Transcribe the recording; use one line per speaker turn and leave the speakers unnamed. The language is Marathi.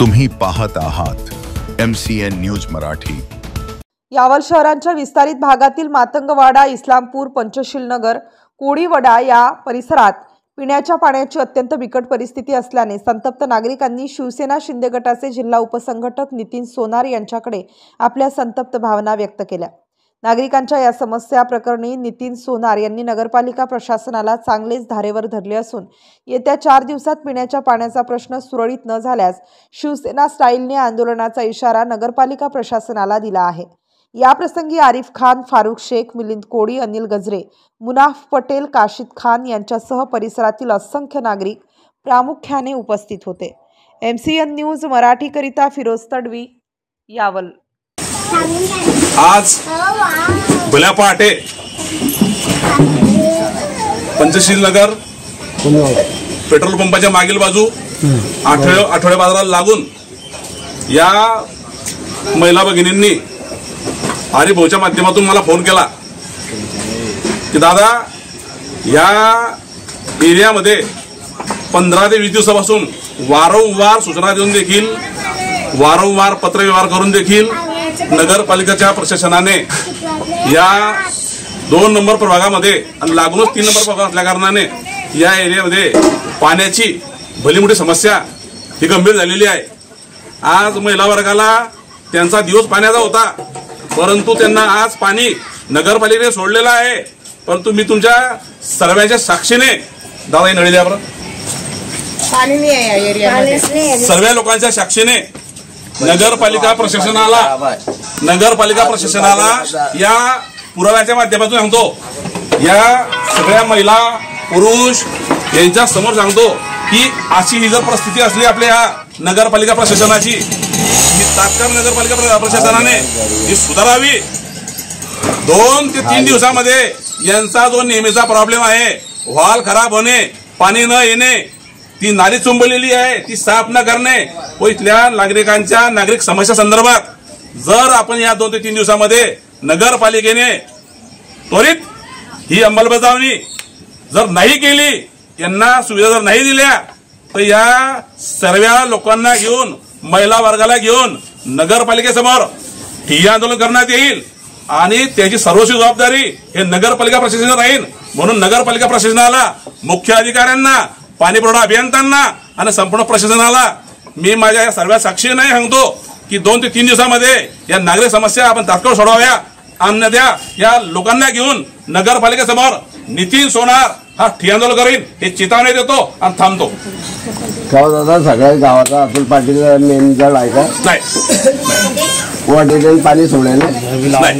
तुम्ही पाहत आहात MCN न्यूज मराठी।
यावल शहरांच्या विस्तारित भागातील मातंगवाडा, इस्लामपूर, पंचशील नगर, कोडीवडा या परिसरात पिण्याच्या पाण्याची अत्यंत बिकट परिस्थिती असल्याने संतप्त नागरिकांनी शिवसेना शिंदे गटाचे जिल्हा उपसंघटक नितीन सोनार यांच्याकडे आपल्या संतप्त भावना व्यक्त केल्या। नागरिकांच्या या समस्या प्रकरणी नितीन सोनार यांनी नगरपालिका प्रशासनाला चांगलेच धारेवर धरले असून येत्या 4 दिवसात पिण्याच्या पाण्याचा प्रश्न सुरळीत न झाल्यास शिवसेना स्टाईलने आंदोलनाचा इशारा नगरपालिका प्रशासनाला दिला आहे। या प्रसंगी आरिफ खान, फारूक शेख, मिलिंद कोडी, अनिल गजरे, मुनाफ पटेल, काशिद खान यांच्यासह परिसरातील असंख्य नागरिक प्रामुख्याने उपस्थित होते। MCN न्यूज मराठी करिता फिरोज तडवी, यावल।
आज भल्या पहाटे पंचशील नगर पेट्रोल पंपाच्या मागील बाजू आठवडे बाजाराला लागून या महिला भगिनींनी हरी भाऊच्या माध्यमातून मला फोन केला की दादा या एरियामध्ये 15 ते 20 दिवसापासून वारंवार सूचना देऊन देखील वारंवार पत्रव्यवहार करून देखील नगरपालिकेच्या प्रशासनाने या 2 नंबर प्रभागामध्ये आणि लागूनच 3 नंबर प्रभाग असल्या कारणाने या एरियामध्ये पाण्याची भली मोठी समस्या ही गंभीर झालेली आहे। आज महिला वर्गाला त्यांचा दिवस पाण्याचा होता, परंतु त्यांना आज पाणी नगरपालिकेने सोडलेलं आहे। परंतु मी तुमच्या सर्वांच्या साक्षीने दादा नळी द्या बरं,
पाणी नाही आहे या एरियामध्ये,
सर्व लोकांच्या साक्षीने नगरपालिका प्रशासनाला या पुराव्याच्या माध्यमातून सांगतो, या सगळ्या महिला पुरुष यांच्या समोर सांगतो की अशी ही जर परिस्थिती असली आपल्या नगरपालिका प्रशासनाची, ही तात्काळ नगरपालिका प्रशासनाने ही सुधारावी। 2 ते 3 दिवसामध्ये यांचा जो नेहमीचा प्रॉब्लेम आहे, व्हॉल खराब होणे, पाणी न येणे, ती नाली चुंबलेली आहे ती साफ न करणे व इथल्या नागरिकांच्या नागरिक समस्या संदर्भात जर आपण या 2 ते 3 दिवसामध्ये नगरपालिकेने त्वरित ही अंमलबजावणी जर नाही केली, यांना सुविधा जर नाही दिल्या, तर या सर्व लोकांना घेऊन, महिला वर्गाला घेऊन नगरपालिकेसमोर ठिय्या आंदोलन करण्यात येईल आणि त्याची सर्वस्वी जबाबदारी हे नगरपालिका प्रशासनावर राहील। म्हणून नगरपालिका प्रशासनाला, मुख्य अधिकाऱ्यांना, पाणी पुरवठा अभियंत्यांना आणि संपूर्ण प्रशासनाला मी माझ्या या सर्व साक्षीने सांगतो की 2 ते 3 दिवसामध्ये या नागरिक समस्या आपण तात्काळ सोडवाव्या। अन्यथा या लोकांना घेऊन नगरपालिकेसमोर नितीन सोनार हा ठिय्या आंदोलन करीन हे चेतावणी देतो आणि थांबतो।
दादा सगळ्या गावाचा अतुल पाटील मेन जळ आहे का?
नाही,
वाटेतून पाणी सोडले नाही।